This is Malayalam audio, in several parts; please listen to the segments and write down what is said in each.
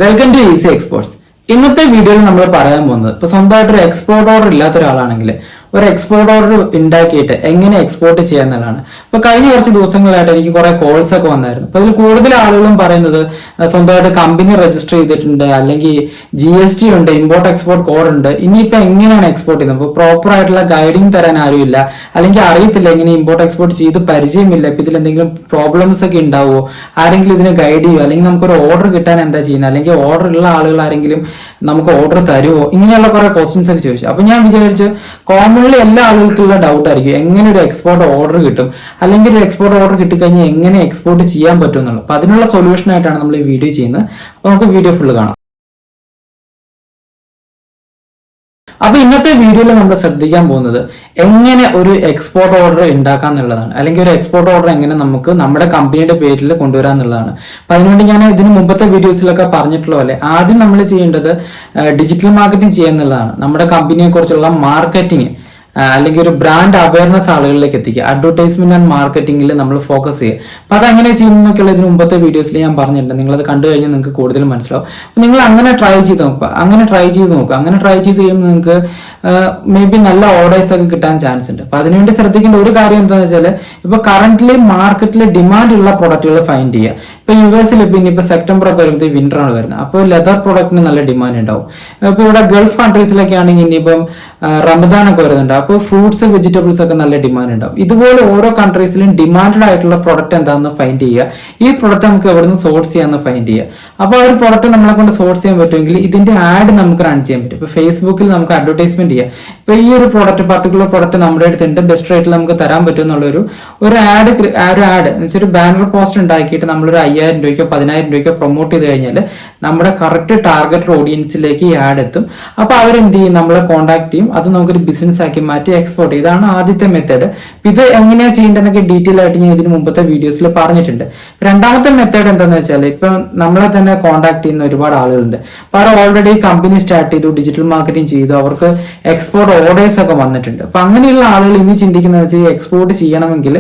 Welcome to easy exports. ഇന്നത്തെ വീഡിയോയിൽ നമ്മൾ പറയാൻ പോകുന്നത് ഇപ്പൊ സ്വന്തമായിട്ട് ഒരു എക്സ്പോർട്ട് ഓർഡർ ഇല്ലാത്ത ഒരാളാണെങ്കിൽ ഒരു എക്സ്പോർട്ട് ഓർഡർ ഉണ്ടാക്കിയിട്ട് എങ്ങനെ എക്സ്പോർട്ട് ചെയ്യാന്നുള്ളതാണ്. ഇപ്പൊ കഴിഞ്ഞ കുറച്ച് ദിവസങ്ങളായിട്ട് എനിക്ക് കുറെ കോൾസ് ഒക്കെ വന്നായിരുന്നു. അപ്പൊ അതിൽ കൂടുതൽ ആളുകളും പറയുന്നത് സ്വന്തമായിട്ട് കമ്പനി രജിസ്റ്റർ ചെയ്തിട്ടുണ്ട്, അല്ലെങ്കിൽ GST ഉണ്ട്, ഇമ്പോർട്ട് എക്സ്പോർട്ട് കോഡ് ഉണ്ട്, ഇനിയിപ്പോ എങ്ങനെയാണ് എക്സ്പോർട്ട് ചെയ്യുന്നത്, ഇപ്പൊ പ്രോപ്പർ ആയിട്ടുള്ള ഗൈഡിങ് തരാൻ ആരുമില്ല, അല്ലെങ്കിൽ അറിയത്തില്ല എങ്ങനെ ഇമ്പോർട്ട് എക്സ്പോർട്ട് ചെയ്ത് പരിചയമില്ല, ഇപ്പൊ ഇതിൽ എന്തെങ്കിലും പ്രോബ്ലംസ് ഒക്കെ ഉണ്ടാവുമോ, ആരെങ്കിലും ഇതിനെ ഗൈഡ് ചെയ്യുമോ, അല്ലെങ്കിൽ നമുക്കൊരു ഓർഡർ കിട്ടാൻ എന്താ ചെയ്യുന്നത്, അല്ലെങ്കിൽ ഓർഡർ ഉള്ള ആളുകൾ ആരെങ്കിലും നമുക്ക് ഓർഡർ തരുമോ, ഇങ്ങനെയുള്ള കുറെ ക്വസ്റ്റ്യൻസ് ഒക്കെ ചോദിച്ചു. അപ്പൊ ഞാൻ വിചാരിച്ചു കോമൺലി എല്ലാ ആളുകൾക്കുള്ള ഡൗട്ട് ആയിരിക്കും എങ്ങനെ ഒരു എക്സ്പോർട്ട് ഓർഡർ കിട്ടും, അല്ലെങ്കിൽ ഒരു എക്സ്പോർട്ട് ഓർഡർ കിട്ടിക്കഴിഞ്ഞാൽ എങ്ങനെ എക്സ്പോർട്ട് ചെയ്യാൻ പറ്റും എന്നുള്ളത്. അപ്പൊ അതിനുള്ള സൊല്യൂഷൻ ആയിട്ടാണ് നമ്മൾ ഈ വീഡിയോ ചെയ്യുന്നത്. അപ്പൊ നമുക്ക് വീഡിയോ ഫുള്ള് കാണാം. അപ്പൊ ഇന്നത്തെ വീഡിയോയിൽ നമ്മൾ ശ്രദ്ധിക്കാൻ പോകുന്നത് എങ്ങനെ ഒരു എക്സ്പോർട്ട് ഓർഡർ ഉണ്ടാക്കാം എന്നുള്ളതാണ്, അല്ലെങ്കിൽ ഒരു എക്സ്പോർട്ട് ഓർഡർ എങ്ങനെ നമുക്ക് നമ്മുടെ കമ്പനിയുടെ പേരിൽ കൊണ്ടുവരാൻ എന്നുള്ളതാണ്. അപ്പൊ അതിനുവേണ്ടി ഞാൻ ഇതിന് മുമ്പത്തെ വീഡിയോസിലൊക്കെ പറഞ്ഞിട്ടുള്ള പോലെ ആദ്യം നമ്മൾ ചെയ്യേണ്ടത് ഡിജിറ്റൽ മാർക്കറ്റിംഗ് ചെയ്യുക എന്നുള്ളതാണ്. നമ്മുടെ കമ്പനിയെ കുറിച്ചുള്ള മാർക്കറ്റിംഗ് അല്ലെങ്കിൽ ഒരു ബ്രാൻഡ് അവയർനെസ് ആളുകളിലേക്ക് എത്തിക്കുക, അഡ്വർടൈസ്മെന്റ് ആൻഡ് മാർക്കറ്റിംഗിൽ നമ്മൾ ഫോക്കസ് ചെയ്യുക. അപ്പൊ അതെങ്ങനെ ചെയ്യുന്നൊക്കെയുള്ള ഇതിന് മുമ്പത്തെ വീഡിയോസിൽ ഞാൻ പറഞ്ഞിട്ടുണ്ട്. നിങ്ങളത് കണ്ടു കഴിഞ്ഞാൽ നിങ്ങൾക്ക് കൂടുതൽ മനസ്സിലാവും. നിങ്ങൾ അങ്ങനെ ട്രൈ ചെയ്ത് നോക്കുക, അങ്ങനെ ട്രൈ ചെയ്ത് കഴിയുമ്പോൾ നിങ്ങൾക്ക് മേ ബി നല്ല ഓർഡേഴ്സ് ഒക്കെ കിട്ടാൻ ചാൻസ് ഉണ്ട്. അപ്പൊ അതിനുവേണ്ടി ശ്രദ്ധിക്കേണ്ട ഒരു കാര്യം എന്താണെന്ന് വെച്ചാൽ ഇപ്പൊ കറന്റ്ലി മാർക്കറ്റിൽ ഡിമാൻഡ് ഉള്ള പ്രൊഡക്റ്റുകൾ ഫൈൻഡ് ചെയ്യുക. ഇപ്പൊ US പിന്നെ ഇപ്പൊ സെപ്റ്റംബർ ഒക്കെ വരുമ്പോൾ വിന്റർ ആണ് വരുന്നത്. അപ്പോൾ ലെതർ പ്രൊഡക്റ്റിന് നല്ല ഡിമാൻഡ് ഉണ്ടാവും. ഇപ്പൊ ഇവിടെ ഗൾഫ് കൺട്രീസിലൊക്കെ ആണെങ്കിൽ ഇനിയിപ്പം റമദാൻ ഒക്കെ വരുന്നുണ്ട്, അപ്പോൾ ഫ്രൂട്ട്സ് വെജിറ്റബിൾസ് ഒക്കെ നല്ല ഡിമാൻഡ് ഉണ്ടാവും. ഇതുപോലെ ഓരോ കൺട്രീസിലും ഡിമാൻഡഡ് ആയിട്ടുള്ള പ്രൊഡക്റ്റ് എന്താണെന്ന് ഫൈൻഡ് ചെയ്യുക. ഈ പ്രൊഡക്റ്റ് നമുക്ക് എവിടെ നിന്ന് സോഴ്സ് ചെയ്യാന്ന് ഫൈൻഡ് ചെയ്യുക. അപ്പോൾ ആ ഒരു പ്രൊഡക്റ്റ് നമ്മളെ കൊണ്ട് സോഴ്സ് ചെയ്യാൻ പറ്റുമെങ്കിൽ ഇതിന്റെ ആഡ് നമുക്ക് റൺ ചെയ്യാൻ പറ്റും. ഇപ്പൊ ഫേസ്ബുക്കിൽ നമുക്ക് അഡ്വർടൈസ്മെന്റ് ചെയ്യാം. ഇപ്പൊ ഈ ഒരു പ്രൊഡക്റ്റ് പർട്ടിക്കുലർ പ്രൊഡക്റ്റ് നമ്മുടെ അടുത്തുണ്ട്, ബെസ്റ്റ് റേറ്റിൽ നമുക്ക് തരാൻ പറ്റും എന്നുള്ള ഒരു ആഡ് ഒരു ബാനർ പോസ്റ്റ് ഉണ്ടാക്കിയിട്ട് നമ്മളൊരു 5000 രൂപയ്ക്കോ 10000 രൂപയ്ക്കോ പ്രൊമോട്ട് ചെയ്ത് കഴിഞ്ഞാൽ നമ്മുടെ കറക്റ്റ് ടാർഗറ്റ് ഓഡിയൻസിലേക്ക് ഈ ആഡ് എത്തും. അപ്പൊ അവരെന്ത് ചെയ്യും, നമ്മളെ കോൺടാക്ട് ചെയ്യും, അത് നമുക്കൊരു ബിസിനസ് ആക്കി മാറ്റി എക്സ്പോർട്ട് ചെയ്യും. ഇതാണ് ആദ്യത്തെ മെത്തേഡ്. ഇത് എങ്ങനെയാ ചെയ്യേണ്ടതെന്നൊക്കെ ഡീറ്റെയിൽ ആയിട്ട് ഞാൻ ഇതിന് മുമ്പത്തെ വീഡിയോസിൽ പറഞ്ഞിട്ടുണ്ട്. രണ്ടാമത്തെ മെത്തേഡ് എന്താണെന്ന് വെച്ചാൽ ഇപ്പൊ നമ്മളെ തന്നെ കോൺടാക്ട് ചെയ്യുന്ന ഒരുപാട് ആളുകളുണ്ട്. അപ്പൊ അവർ ഓൾറെഡി കമ്പനി സ്റ്റാർട്ട് ചെയ്തു, ഡിജിറ്റൽ മാർക്കറ്റിംഗ് ചെയ്തു, അവർക്ക് എക്സ്പോർട്ട് ഓർഡേഴ്സ് ഒക്കെ വന്നിട്ടുണ്ട്. അപ്പൊ അങ്ങനെയുള്ള ആളുകൾ ഇനി ചിന്തിക്കുന്നത് വെച്ചാൽ എക്സ്പോർട്ട് ചെയ്യണമെങ്കിൽ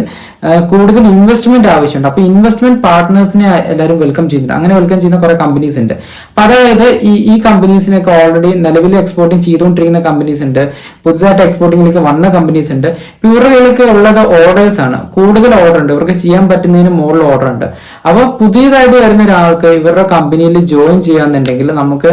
കൂടുതൽ ഇൻവെസ്റ്റ്മെന്റ് ആവശ്യമുണ്ട്. അപ്പൊ ഇൻവെസ്റ്റ്മെന്റ് പാർട്ട്നേഴ്സിനെ എല്ലാവരും വെൽക്കം ചെയ്യുന്നുണ്ട്. അങ്ങനെ വെൽക്കം ചെയ്യുന്ന കുറെ കമ്പനീസ് ഉണ്ട്. അപ്പൊ അതായത് ഈ കമ്പനീസിനൊക്കെ ഓൾറെഡി നിലവിൽ എക്സ്പോർട്ടിംഗ് ചെയ്തുകൊണ്ടിരിക്കുന്ന കമ്പനീസ് ഉണ്ട്, പുതുതായിട്ട് എക്സ്പോർട്ടിംഗിലേക്ക് വന്ന കമ്പനീസ് ഉണ്ട്. ഇവർക്ക് ഉള്ളത് ഓർഡേഴ്സ് ആണ്, കൂടുതൽ ഓർഡർ ഉണ്ട്, ഇവർക്ക് ചെയ്യാൻ പറ്റുന്നതിന് മുകളിൽ ഓർഡർ ഉണ്ട്. അപ്പൊ പുതിയതായിട്ട് വരുന്ന ഒരാൾക്ക് ഇവരുടെ കമ്പനിയിൽ ജോയിൻ ചെയ്യാന്നുണ്ടെങ്കിൽ നമുക്ക്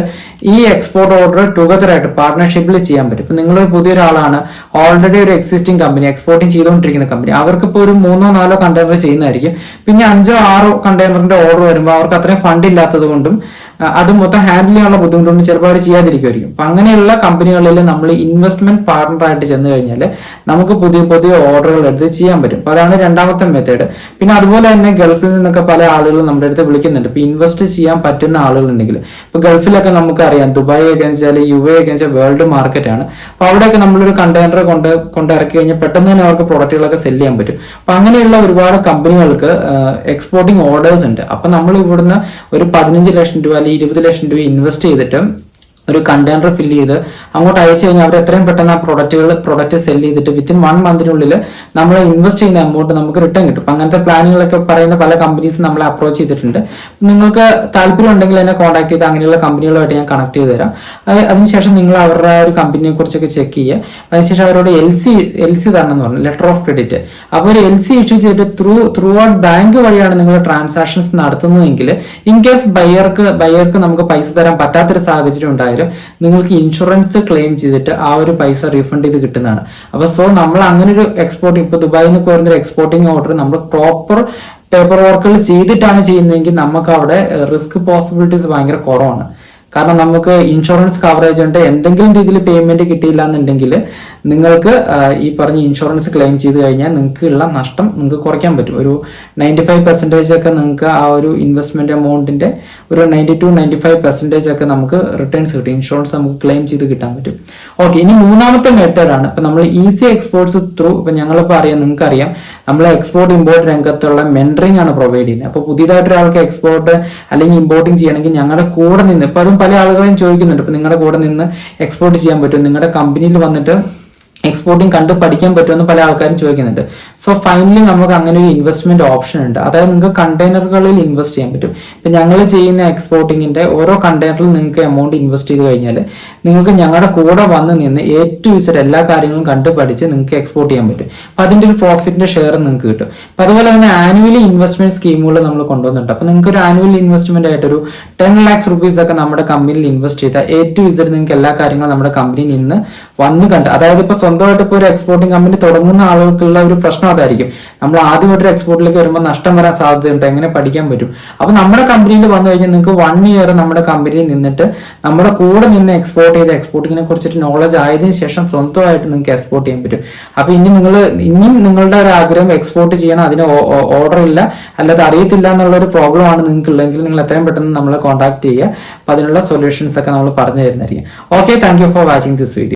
ഈ എക്സ്പോർട്ട് ഓർഡർ ടുഗദർ ആയിട്ട് പാർട്ട്ണർഷിപ്പിൽ ചെയ്യാൻ പറ്റും. ഇപ്പൊ നിങ്ങളൊരു പുതിയൊരാളാണ്, ഓൾറെഡി ഒരു എക്സിസ്റ്റിംഗ് കമ്പനി, എക്സ്പോർട്ടിംഗ് ചെയ്തുകൊണ്ടിരിക്കുന്ന കമ്പനി, അവർക്ക് ഇപ്പോൾ ഒരു 3-4 കണ്ടെയ്നർ ചെയ്യുന്നതായിരിക്കും. പിന്നെ 5-6 കണ്ടെയ്നറിന്റെ ഓർഡർ വരുമ്പോൾ അവർക്ക് അത്രയും ഫണ്ട് ഇല്ലാത്തത് കൊണ്ടും അത് മൊത്തം ഹാൻഡിൽ ചെയ്യാനുള്ള ബുദ്ധിമുട്ടുകൊണ്ട് ചിലപ്പോൾ അവർ ചെയ്യാതിരിക്കുമായിരിക്കും. അപ്പൊ അങ്ങനെയുള്ള കമ്പനികളിൽ നമ്മൾ ഇൻവെസ്റ്റ്മെന്റ് പാർട്ണർ ആയിട്ട് ചെന്ന് കഴിഞ്ഞാൽ നമുക്ക് പുതിയ പുതിയ ഓർഡറുകൾ എടുത്ത് ചെയ്യാൻ പറ്റും. അപ്പൊ അതാണ് രണ്ടാമത്തെ മെത്തേഡ്. പിന്നെ അതുപോലെ തന്നെ ഗൾഫിൽ നിന്നൊക്കെ പല ആളുകളും നമ്മുടെ അടുത്ത് വിളിക്കുന്നുണ്ട്. ഇപ്പൊ ഇൻവെസ്റ്റ് ചെയ്യാൻ പറ്റുന്ന ആളുകളുണ്ടെങ്കിൽ ഇപ്പൊ ഗൾഫിലൊക്കെ നമുക്കറിയാം, ദുബായ് ഒക്കെ വെച്ചാൽ UAE ഒക്കെ വെച്ചാൽ വേൾഡ് മാർക്കറ്റ് ആണ്. അപ്പൊ അവിടെയൊക്കെ നമ്മളൊരു കണ്ടെയ്നർ കൊണ്ട് ഇറക്കി കഴിഞ്ഞാൽ പെട്ടെന്ന് തന്നെ അവർക്ക് പ്രൊഡക്റ്റുകളൊക്കെ സെല് ചെയ്യാൻ പറ്റും. അപ്പൊ അങ്ങനെയുള്ള ഒരുപാട് കമ്പനികൾക്ക് എക്സ്പോർട്ടിംഗ് ഓർഡേഴ്സ് ഉണ്ട്. അപ്പൊ നമ്മൾ ഇവിടുന്ന് ഒരു 15 ലക്ഷം രൂപ 20 ലക്ഷം രൂപ ഇൻവെസ്റ്റ് ചെയ്തിട്ട് ഒരു കണ്ടെയ്നർ ഫില്ല് ചെയ്ത് അങ്ങോട്ട് അയച്ചു കഴിഞ്ഞാൽ അവർ എത്രയും പെട്ടെന്ന് ആ പ്രൊഡക്റ്റ് സെല് ചെയ്തിട്ട് വിത്തിൻ 1 മന്തിനുള്ളിൽ നമ്മൾ ഇൻവെസ്റ്റ് ചെയ്യുന്ന എമൗണ്ട് നമുക്ക് റിട്ടേൺ കിട്ടും. അപ്പൊ അങ്ങനത്തെ പ്ലാനുകളൊക്കെ പറയുന്ന പല കമ്പനീസ് നമ്മളെ അപ്രോച്ച് ചെയ്തിട്ടുണ്ട്. നിങ്ങൾക്ക് താല്പര്യം ഉണ്ടെങ്കിൽ എന്നെ കോൺടാക്ട് ചെയ്ത് അങ്ങനെയുള്ള കമ്പനികളുമായിട്ട് ഞാൻ കണക്ട് ചെയ്ത് തരാം. അതിനുശേഷം നിങ്ങൾ അവരുടെ ഒരു കമ്പനിയെ കുറിച്ചൊക്കെ ചെക്ക് ചെയ്യുക. അതിനുശേഷം അവരോട് LC തരണം എന്ന് പറഞ്ഞു, ലെറ്റർ ഓഫ് ക്രെഡിറ്റ്. അപ്പോൾ ഒരു LC ഇഷ്യൂ ചെയ്തിട്ട് ത്രൂ ഔട്ട് ബാങ്ക് വഴിയാണ് നിങ്ങൾ ട്രാൻസാക്ഷൻസ് നടത്തുന്നതെങ്കിൽ ഇൻ കേസ് ബയർക്ക് നമുക്ക് പൈസ തരാൻ പറ്റാത്തൊരു സാഹചര്യം ഉണ്ടായാലും നിങ്ങൾക്ക് ഇൻഷുറൻസ് ക്ലെയിം ചെയ്തിട്ട് ആ ഒരു പൈസ റീഫണ്ട് ചെയ്ത് കിട്ടുന്നതാണ്. അപ്പൊ നമ്മൾ അങ്ങനെ ഒരു എക്സ്പോർട്ടിംഗ്, ഇപ്പൊ ദുബായിൽ നിന്ന് വരുന്ന ഒരു എക്സ്പോർട്ടിംഗ് ഓർഡർ നമ്മൾ പ്രോപ്പർ പേപ്പർ വർക്കുകൾ ചെയ്തിട്ടാണ് ചെയ്യുന്നതെങ്കിൽ നമുക്ക് അവിടെ റിസ്ക് പോസിബിലിറ്റീസ് ഭയങ്കര കുറവാണ്. കാരണം നമുക്ക് ഇൻഷുറൻസ് കവറേജ് ഉണ്ട്. എന്തെങ്കിലും രീതിയിൽ പേയ്മെന്റ് കിട്ടിയില്ല എന്നുണ്ടെങ്കിൽ നിങ്ങൾക്ക് ഈ പറഞ്ഞ ഇൻഷുറൻസ് ക്ലെയിം ചെയ്ത് കഴിഞ്ഞാൽ നിങ്ങൾക്ക് ഉള്ള നഷ്ടം നിങ്ങൾക്ക് കുറയ്ക്കാൻ പറ്റും. ഒരു 95% ഒക്കെ നിങ്ങൾക്ക് ആ ഒരു ഇൻവെസ്റ്റ്മെന്റ് എമൗണ്ടിന്റെ ഒരു 92-95% ഒക്കെ നമുക്ക് റിട്ടേൺസ് കിട്ടും. ഇൻഷുറൻസ് നമുക്ക് ക്ലെയിം ചെയ്ത് കിട്ടാൻ പറ്റും. ഓക്കെ, ഇനി മൂന്നാമത്തെ മെത്തേഡാണ് ഇപ്പൊ നമ്മൾ ഈസി എക്സ്പോർട്സ് ത്രൂ. ഇപ്പൊ ഞങ്ങളിപ്പോ നിങ്ങൾക്ക് അറിയാം നമ്മൾ എക്സ്പോർട്ട് ഇമ്പോർട്ട് രംഗത്തുള്ള മെന്ററിംഗ് ആണ് പ്രൊവൈഡ് ചെയ്യുന്നത്. അപ്പൊ പുതിയതായിട്ട് ഒരാൾക്ക് എക്സ്പോർട്ട് അല്ലെങ്കിൽ ഇമ്പോർട്ടിംഗ് ചെയ്യണമെങ്കിൽ ഞങ്ങളുടെ കൂടെ നിന്ന്, ഇപ്പൊ അതും പല ആളുകളെയും ചോദിക്കുന്നുണ്ട്, ഇപ്പൊ നിങ്ങളുടെ കൂടെ നിന്ന് എക്സ്പോർട്ട് ചെയ്യാൻ പറ്റും, നിങ്ങളുടെ കമ്പനിയിൽ വന്നിട്ട് എക്സ്പോർട്ടിങ് കണ്ട് പഠിക്കാൻ പറ്റുമെന്ന് പല ആൾക്കാരും ചോദിക്കുന്നുണ്ട്. സോ ഫൈനലി നമുക്ക് അങ്ങനെ ഒരു ഇൻവെസ്റ്റ്മെന്റ് ഓപ്ഷൻ ഉണ്ട്. അതായത് നിങ്ങൾക്ക് കണ്ടെയ്നറുകളിൽ ഇൻവെസ്റ്റ് ചെയ്യാൻ പറ്റും. ഇപ്പൊ ഞങ്ങൾ ചെയ്യുന്ന എക്സ്പോർട്ടിങ്ങിന്റെ ഓരോ കണ്ടെയ്നറിൽ നിങ്ങൾക്ക് എമൗണ്ട് ഇൻവെസ്റ്റ് ചെയ്ത് കഴിഞ്ഞാൽ നിങ്ങൾക്ക് ഞങ്ങളുടെ കൂടെ വന്ന് നിന്ന് A to Z എല്ലാ കാര്യങ്ങളും കണ്ട് പഠിച്ച് നിങ്ങൾക്ക് എക്സ്പോർട്ട് ചെയ്യാൻ പറ്റും. അപ്പൊ അതിന്റെ ഒരു പ്രോഫിറ്റിന്റെ ഷെയർ നിങ്ങൾക്ക് കിട്ടും. അപ്പൊ അതുപോലെ തന്നെ ആനുവലി ഇൻവെസ്റ്റ്മെന്റ് സ്കീമുകൾ നമ്മൾ കൊണ്ടുവന്നിട്ടുണ്ട്. അപ്പൊ നിങ്ങൾക്ക് ഒരു ആനുവൽ ഇൻവെസ്റ്റ്മെന്റ് ആയിട്ട് ഒരു 10 lakhs rupees ഒക്കെ നമ്മുടെ കമ്പനിയിൽ ഇൻവെസ്റ്റ് ചെയ്താൽ A to Z നിങ്ങൾക്ക് എല്ലാ കാര്യങ്ങളും നമ്മുടെ കമ്പനിയിൽ നിന്ന് വന്ന് കണ്ട്, അതായത് ഇപ്പൊ സ്വന്തമായിട്ട് ഇപ്പോൾ ഒരു എക്സ്പോർട്ടിംഗ് കമ്പനി തുടങ്ങുന്ന ആളുകൾക്കുള്ള ഒരു പ്രശ്നം അതായിരിക്കും. നമ്മൾ ആദ്യമായിട്ട് ഒരു എക്സ്പോർട്ടിലേക്ക് വരുമ്പോൾ നഷ്ടം വരാൻ സാധ്യതയുണ്ട്, എങ്ങനെ പഠിക്കാൻ പറ്റും. അപ്പൊ നമ്മുടെ കമ്പനിയിൽ വന്നു കഴിഞ്ഞാൽ നിങ്ങൾക്ക് 1 year നമ്മുടെ കമ്പനിയിൽ നിന്നിട്ട് നമ്മുടെ കൂടെ നിന്ന് എക്സ്പോർട്ട് ചെയ്ത് എക്സ്പോർട്ടിങ്ങിനെ കുറിച്ചിട്ട് നോളജ് ആയതിനു ശേഷം സ്വന്തമായിട്ട് നിങ്ങൾക്ക് എക്സ്പോർട്ട് ചെയ്യാൻ പറ്റും. അപ്പൊ ഇനിയും നിങ്ങളുടെ ഒരു ആഗ്രഹം എക്സ്പോർട്ട് ചെയ്യണം, അതിന് ഓർഡർ ഇല്ല, അല്ലാതെ അറിയത്തില്ല എന്നുള്ള ഒരു പ്രോബ്ലം ആണ് നിങ്ങൾക്ക് ഉള്ളെങ്കിൽ നിങ്ങൾ എത്രയും പെട്ടെന്ന് നമ്മളെ കോൺടാക്ട് ചെയ്യുക. അപ്പൊ അതിനുള്ള സൊല്യൂഷൻസ് ഒക്കെ നമ്മൾ പറഞ്ഞു തരുന്നതായിരിക്കും. Okay, thank you for watching this video.